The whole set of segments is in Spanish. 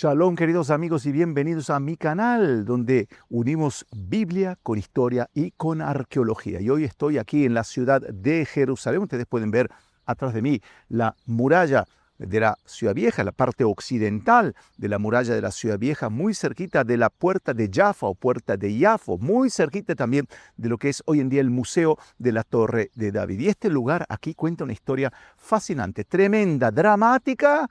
Shalom, queridos amigos, y bienvenidos a mi canal, donde unimos Biblia con historia y con arqueología. Y hoy estoy aquí en la ciudad de Jerusalén. Ustedes pueden ver atrás de mí la muralla de la Ciudad Vieja, la parte occidental de la muralla de la Ciudad Vieja, muy cerquita de la puerta de Jaffa o puerta de Jafo, muy cerquita también de lo que es hoy en día el Museo de la Torre de David. Y este lugar aquí cuenta una historia fascinante, tremenda, dramática,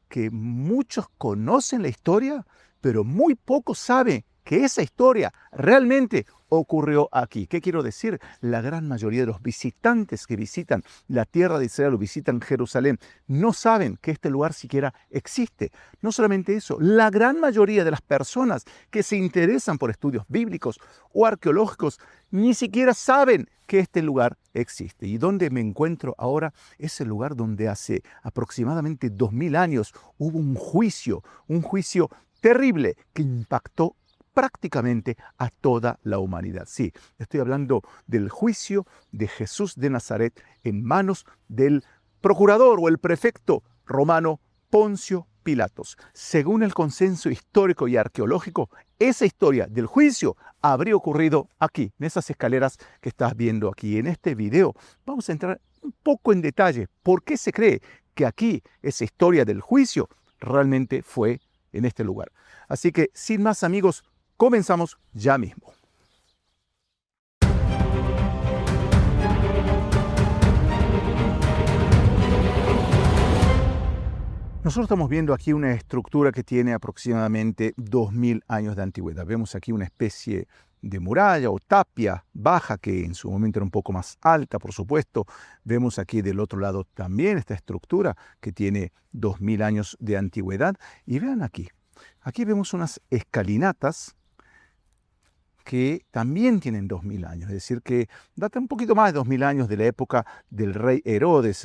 que muchos conocen la historia, pero muy pocos saben que esa historia realmente ocurrió aquí. ¿Qué quiero decir? La gran mayoría de los visitantes que visitan la tierra de Israel o visitan Jerusalén no saben que este lugar siquiera existe. No solamente eso, la gran mayoría de las personas que se interesan por estudios bíblicos o arqueológicos ni siquiera saben que este lugar existe. Y donde me encuentro ahora es el lugar donde hace aproximadamente 2000 años hubo un juicio terrible que impactó prácticamente a toda la humanidad. Sí, estoy hablando del juicio de Jesús de Nazaret en manos del procurador o el prefecto romano Poncio Pilatos. Según el consenso histórico y arqueológico, esa historia del juicio habría ocurrido aquí, en esas escaleras que estás viendo aquí. En este video vamos a entrar un poco en detalle por qué se cree que aquí esa historia del juicio realmente fue en este lugar. Así que, sin más, amigos, comenzamos ya mismo. Nosotros estamos viendo aquí una estructura que tiene aproximadamente 2000 años de antigüedad. Vemos aquí una especie de muralla o tapia baja que en su momento era un poco más alta, por supuesto. Vemos aquí del otro lado también esta estructura que tiene 2000 años de antigüedad. Y vean aquí, aquí vemos unas escalinatas que también tienen 2000 años, es decir, que data un poquito más de 2000 años de la época del rey Herodes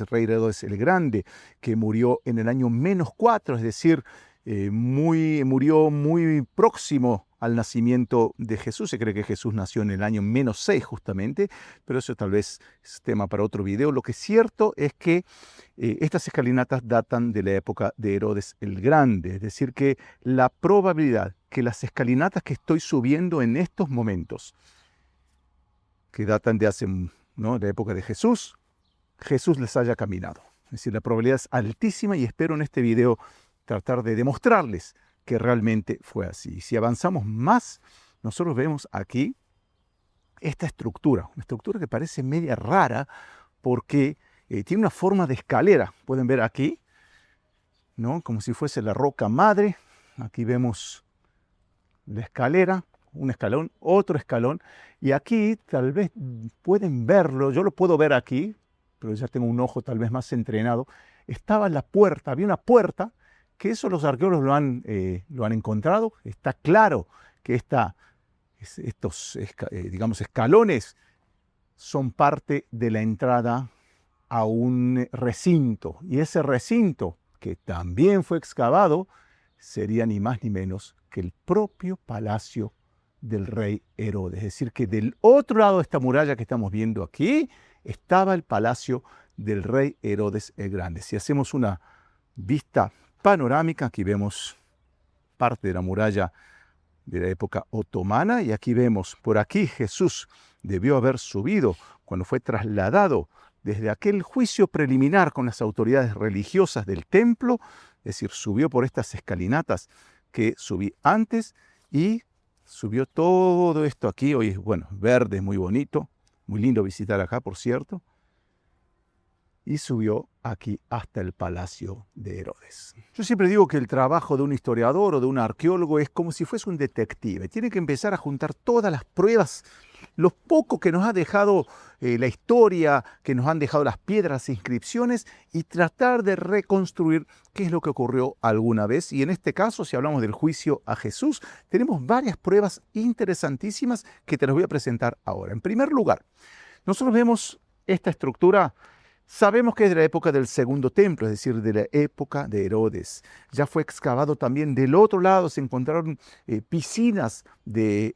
el Grande, que murió en el año -4, es decir, murió muy próximo al nacimiento de Jesús. Se cree que Jesús nació en el año -6 justamente, pero eso tal vez es tema para otro video. Lo que es cierto es que estas escalinatas datan de la época de Herodes el Grande, es decir, que la probabilidad que las escalinatas que estoy subiendo en estos momentos, que datan de hace, ¿no?, de la época de Jesús, Jesús les haya caminado. Es decir, la probabilidad es altísima y espero en este video tratar de demostrarles que realmente fue así. Y si avanzamos más, nosotros vemos aquí esta estructura, una estructura que parece media rara porque tiene una forma de escalera. Pueden ver aquí, ¿no?, como si fuese la roca madre. Aquí vemos la escalera, un escalón, otro escalón, y aquí tal vez pueden verlo, yo lo puedo ver aquí, pero ya tengo un ojo tal vez más entrenado. Estaba la puerta, había una puerta, que eso los arqueólogos lo han encontrado. Está claro que estos digamos, escalones son parte de la entrada a un recinto, y ese recinto, que también fue excavado, sería ni más ni menos que el propio palacio del rey Herodes. Es decir, que del otro lado de esta muralla que estamos viendo aquí, estaba el palacio del rey Herodes el Grande. Si hacemos una vista panorámica, aquí vemos parte de la muralla de la época otomana, y aquí vemos, por aquí Jesús debió haber subido cuando fue trasladado desde aquel juicio preliminar con las autoridades religiosas del templo. Es decir, subió por estas escalinatas que subí antes y subió todo esto aquí. Hoy es, bueno, verde, muy bonito, muy lindo visitar acá, por cierto. Y subió aquí hasta el palacio de Herodes. Yo siempre digo que el trabajo de un historiador o de un arqueólogo es como si fuese un detective. Tiene que empezar a juntar todas las pruebas, lo poco que nos ha dejado la historia, que nos han dejado las piedras e inscripciones, y tratar de reconstruir qué es lo que ocurrió alguna vez. Y en este caso, si hablamos del juicio a Jesús, tenemos varias pruebas interesantísimas que te las voy a presentar ahora. En primer lugar, nosotros vemos esta estructura Sabemos que es de la época del Segundo Templo, es decir, de la época de Herodes. Ya fue excavado también del otro lado, se encontraron piscinas de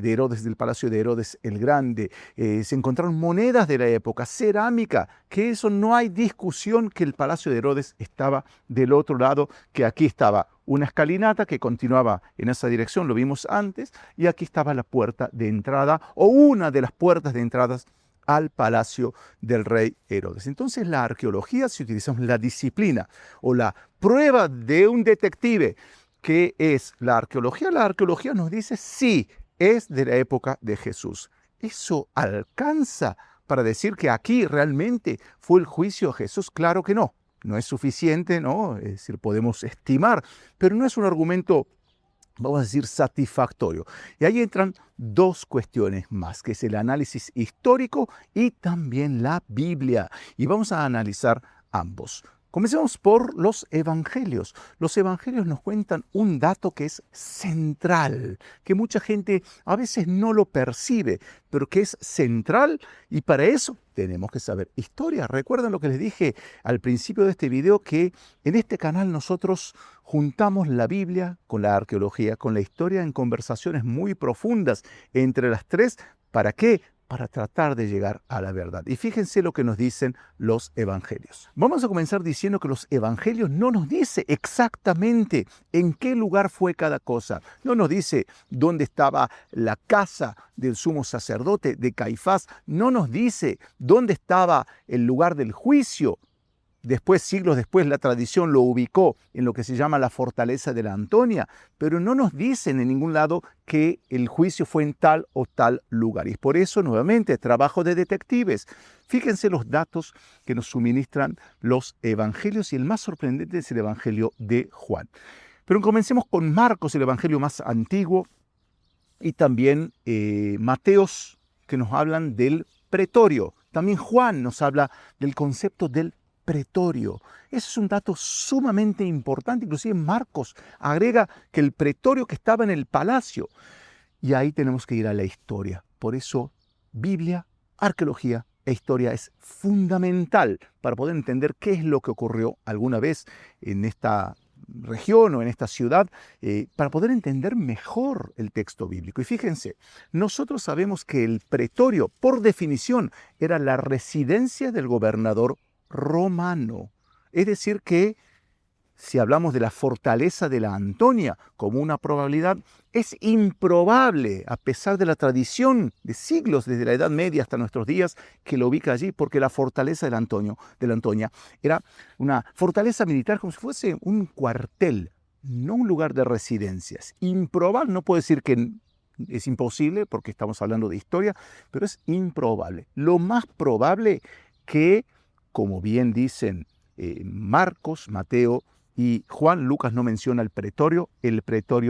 Herodes, del palacio de Herodes el Grande. Se encontraron monedas de la época, cerámica, que eso no hay discusión que el palacio de Herodes estaba del otro lado, que aquí estaba una escalinata que continuaba en esa dirección, lo vimos antes, y aquí estaba la puerta de entrada o una de las puertas de entradas al palacio del rey Herodes. Entonces la arqueología, si utilizamos la disciplina o la prueba de un detective, ¿qué es la arqueología nos dice sí, es de la época de Jesús. ¿Eso alcanza para decir que aquí realmente fue el juicio de Jesús? Claro que no. No es suficiente, ¿no? Es decir, podemos estimar, pero no es un argumento, vamos a decir, satisfactorio. Y ahí entran dos cuestiones más, que es el análisis histórico y también la Biblia. Y vamos a analizar ambos. Comencemos por los evangelios. Los evangelios nos cuentan un dato que es central, que mucha gente a veces no lo percibe, pero que es central, y para eso tenemos que saber historia. Recuerden lo que les dije al principio de este video, que en este canal nosotros juntamos la Biblia con la arqueología, con la historia, en conversaciones muy profundas entre las tres. ¿Para qué? Para tratar de llegar a la verdad. Y fíjense lo que nos dicen los evangelios. Vamos a comenzar diciendo que los evangelios no nos dice exactamente en qué lugar fue cada cosa. No nos dice dónde estaba la casa del sumo sacerdote, de Caifás. No nos dice dónde estaba el lugar del juicio. Después, siglos después, la tradición lo ubicó en lo que se llama la fortaleza de la Antonia, pero no nos dicen en ningún lado que el juicio fue en tal o tal lugar. Y por eso, nuevamente, trabajo de detectives. Fíjense los datos que nos suministran los evangelios, y el más sorprendente es el evangelio de Juan. Pero comencemos con Marcos, el evangelio más antiguo, y también Mateos, que nos hablan del pretorio. También Juan nos habla del concepto del pretorio. Ese es un dato sumamente importante. Inclusive Marcos agrega que el pretorio que estaba en el palacio. Y ahí tenemos que ir a la historia. Por eso Biblia, arqueología e historia es fundamental para poder entender qué es lo que ocurrió alguna vez en esta región o en esta ciudad, para poder entender mejor el texto bíblico. Y fíjense, nosotros sabemos que el pretorio, por definición, era la residencia del gobernador romano. Es decir que, si hablamos de la fortaleza de la Antonia como una probabilidad, es improbable, a pesar de la tradición de siglos, desde la Edad Media hasta nuestros días, que lo ubica allí, porque la fortaleza de la Antonia era una fortaleza militar como si fuese un cuartel, no un lugar de residencias. Improbable, no puedo decir que es imposible, porque estamos hablando de historia, pero es improbable. Lo más probable que, como bien dicen Marcos, Mateo y Juan, Lucas no menciona el pretorio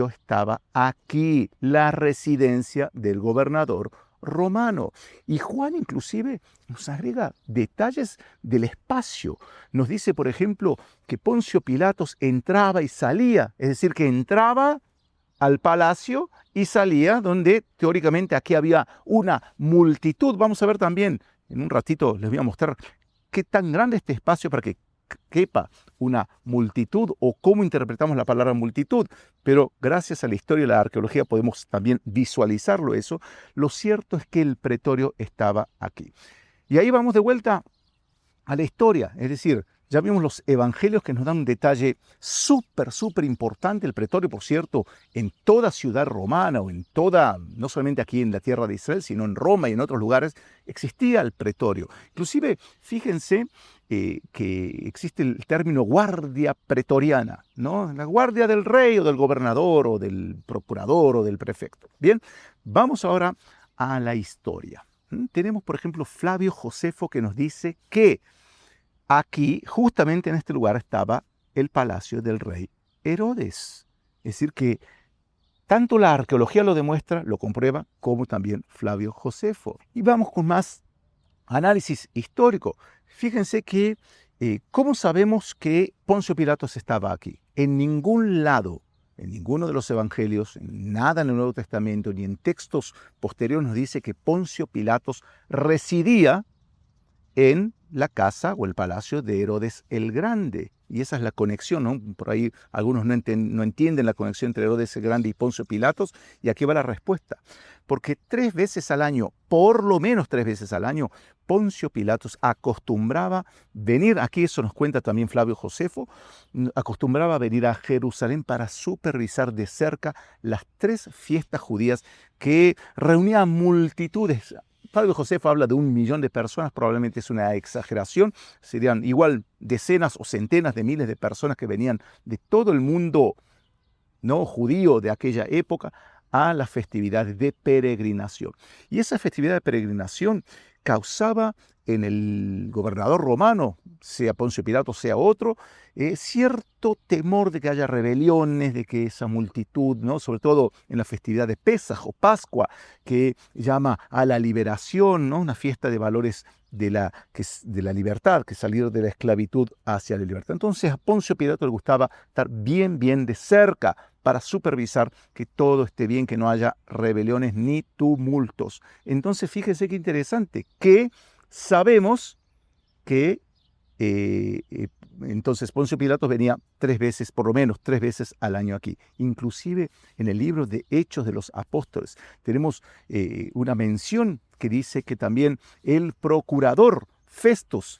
estaba aquí, la residencia del gobernador romano. Y Juan inclusive nos agrega detalles del espacio. Nos dice, por ejemplo, que Poncio Pilatos entraba y salía, es decir, que entraba al palacio y salía donde teóricamente aquí había una multitud. Vamos a ver también, en un ratito les voy a mostrar qué tan grande este espacio para que quepa una multitud, o cómo interpretamos la palabra multitud, pero gracias a la historia y la arqueología podemos también visualizarlo eso. Lo cierto es que el pretorio estaba aquí. Y ahí vamos de vuelta a la historia, es decir, ya vimos los evangelios que nos dan un detalle súper importante. El pretorio, por cierto, en toda ciudad romana, o en toda, no solamente aquí en la tierra de Israel, sino en Roma y en otros lugares, existía el pretorio. Inclusive, fíjense que existe el término guardia pretoriana, ¿no? La guardia del rey o del gobernador o del procurador o del prefecto. Bien, vamos ahora a la historia. Tenemos, por ejemplo, Flavio Josefo, que nos dice que aquí, justamente en este lugar, estaba el palacio del rey Herodes. Es decir, que tanto la arqueología lo demuestra, lo comprueba, como también Flavio Josefo. Y vamos con más análisis histórico. Fíjense que, ¿cómo sabemos que Poncio Pilatos estaba aquí? En ningún lado, en ninguno de los evangelios, en nada en el Nuevo Testamento, ni en textos posteriores nos dice que Poncio Pilatos residía en la casa o el palacio de Herodes el Grande. Y esa es la conexión, ¿no? Por ahí algunos no entienden la conexión entre Herodes el Grande y Poncio Pilatos, y aquí va la respuesta. Porque 3 veces al año, por lo menos 3 veces al año, Poncio Pilatos acostumbraba venir, aquí eso nos cuenta también Flavio Josefo, acostumbraba venir a Jerusalén para supervisar de cerca las 3 fiestas judías que reunían multitudes. Flavio Josefo habla de 1 millón de personas, probablemente es una exageración, serían igual decenas o centenas de miles de personas que venían de todo el mundo, ¿no?, judío de aquella época a las festividades de peregrinación. Y esa festividad de peregrinación causaba en el gobernador romano, sea Poncio Pilato, sea otro, cierto temor de que haya rebeliones, de que esa multitud, ¿no?, sobre todo en la festividad de Pesaj o Pascua, que llama a la liberación, ¿no?, una fiesta de valores de la libertad, que salir de la esclavitud hacia la libertad. Entonces a Poncio Pilato le gustaba estar bien de cerca para supervisar que todo esté bien, que no haya rebeliones ni tumultos. Entonces fíjese qué interesante, que sabemos que entonces Poncio Pilatos venía 3 veces, por lo menos 3 veces al año aquí. Inclusive en el libro de Hechos de los Apóstoles tenemos una mención que dice que también el procurador Festus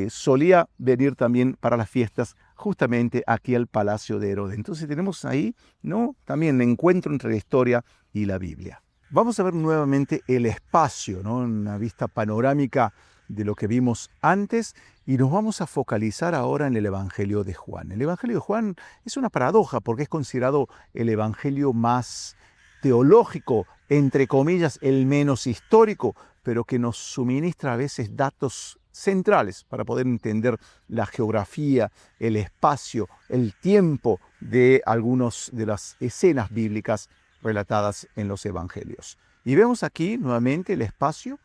solía venir también para las fiestas justamente aquí al palacio de Herodes. Entonces tenemos ahí, ¿no?, también el encuentro entre la historia y la Biblia. Vamos a ver nuevamente el espacio, ¿no?, una vista panorámica de lo que vimos antes, y nos vamos a focalizar ahora en el Evangelio de Juan. El Evangelio de Juan es una paradoja porque es considerado el evangelio más teológico, entre comillas, el menos histórico, pero que nos suministra a veces datos centrales para poder entender la geografía, el espacio, el tiempo de algunas de las escenas bíblicas relatadas en los evangelios. Y vemos aquí nuevamente el espacio.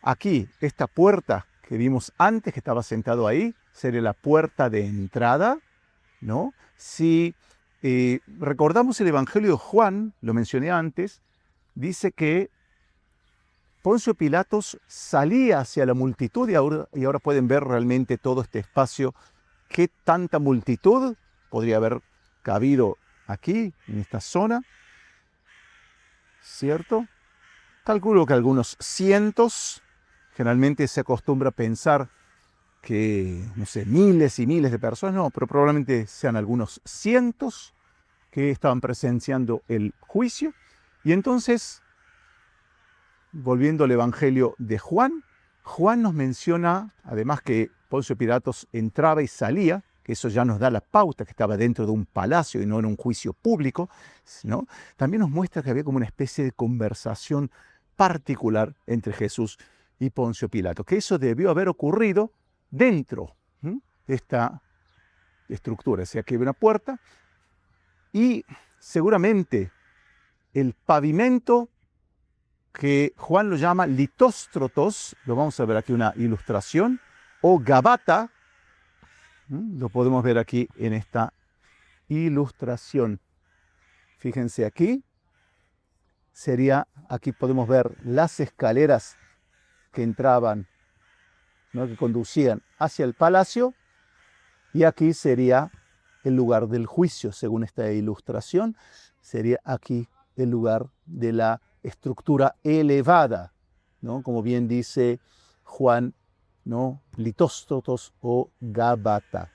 Aquí, esta puerta que vimos antes, que estaba sentado ahí, sería la puerta de entrada, ¿no? Si recordamos el Evangelio de Juan, lo mencioné antes, dice que Poncio Pilatos salía hacia la multitud y ahora pueden ver realmente todo este espacio. ¿Qué tanta multitud podría haber cabido aquí, en esta zona? ¿Cierto? Calculo que algunos cientos. Generalmente se acostumbra a pensar que, no sé, miles y miles de personas, no, pero probablemente sean algunos cientos que estaban presenciando el juicio. Y entonces, volviendo al Evangelio de Juan, Juan nos menciona, además que Poncio Pilatos entraba y salía, que eso ya nos da la pauta, que estaba dentro de un palacio y no en un juicio público, ¿no? También nos muestra que había como una especie de conversación particular entre Jesús y Poncio Pilato, que eso debió haber ocurrido dentro de esta estructura. O sea, que había una puerta y seguramente el pavimento, que Juan lo llama litóstrotos, lo vamos a ver aquí una ilustración, o gabata, lo podemos ver aquí en esta ilustración. Fíjense aquí, aquí podemos ver las escaleras que entraban, ¿no?, que conducían hacia el palacio, y aquí sería el lugar del juicio, según esta ilustración, sería aquí el lugar de la estructura elevada, ¿no?, como bien dice Juan, ¿no?, litóstrotos o gabata.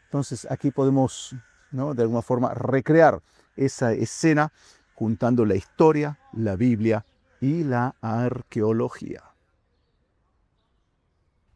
Entonces aquí podemos, ¿no?, de alguna forma recrear esa escena juntando la historia, la Biblia y la arqueología.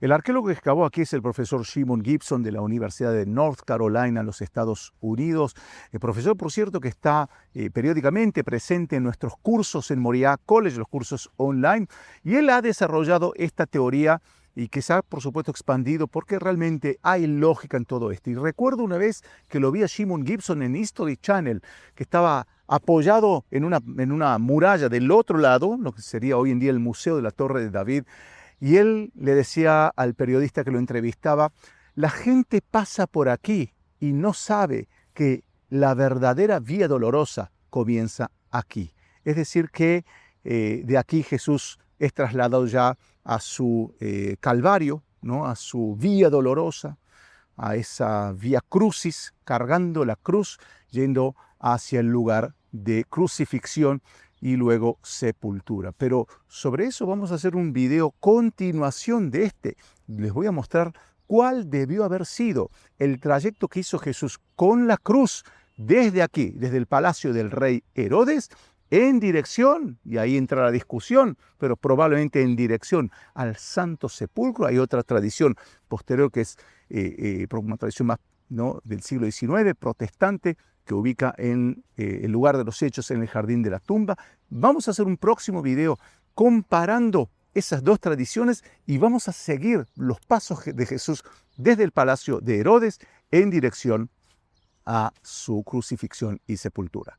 El arqueólogo que excavó aquí es el profesor Shimon Gibson de la Universidad de North Carolina en los Estados Unidos. El profesor, por cierto, que está periódicamente presente en nuestros cursos en Moriah College, los cursos online, y él ha desarrollado esta teoría y que se ha, por supuesto, expandido porque realmente hay lógica en todo esto. Y recuerdo una vez que lo vi a Shimon Gibson en History Channel, que estaba apoyado en una muralla del otro lado, lo que sería hoy en día el Museo de la Torre de David. Y él le decía al periodista que lo entrevistaba, la gente pasa por aquí y no sabe que la verdadera vía dolorosa comienza aquí. Es decir, que de aquí Jesús es trasladado ya a su Calvario, ¿no?, a su vía dolorosa, a esa vía crucis, cargando la cruz, yendo hacia el lugar de crucifixión y luego sepultura. Pero sobre eso vamos a hacer un video continuación de este. Les voy a mostrar cuál debió haber sido el trayecto que hizo Jesús con la cruz desde aquí, desde el palacio del rey Herodes, en dirección, y ahí entra la discusión, pero probablemente en dirección al Santo Sepulcro. Hay otra tradición posterior que es una tradición más, ¿no?, del siglo XIX, protestante, que ubica en el lugar de los hechos en el jardín de la tumba. Vamos a hacer un próximo video comparando esas dos tradiciones y vamos a seguir los pasos de Jesús desde el palacio de Herodes en dirección a su crucifixión y sepultura.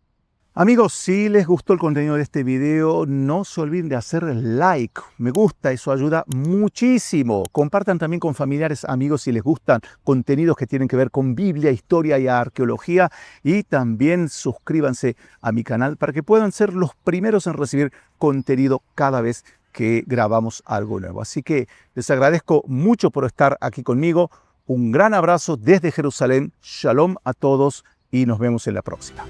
Amigos, si les gustó el contenido de este video, no se olviden de hacer like, me gusta, eso ayuda muchísimo. Compartan también con familiares, amigos, si les gustan contenidos que tienen que ver con Biblia, historia y arqueología. Y también suscríbanse a mi canal para que puedan ser los primeros en recibir contenido cada vez que grabamos algo nuevo. Así que les agradezco mucho por estar aquí conmigo. Un gran abrazo desde Jerusalén. Shalom a todos y nos vemos en la próxima.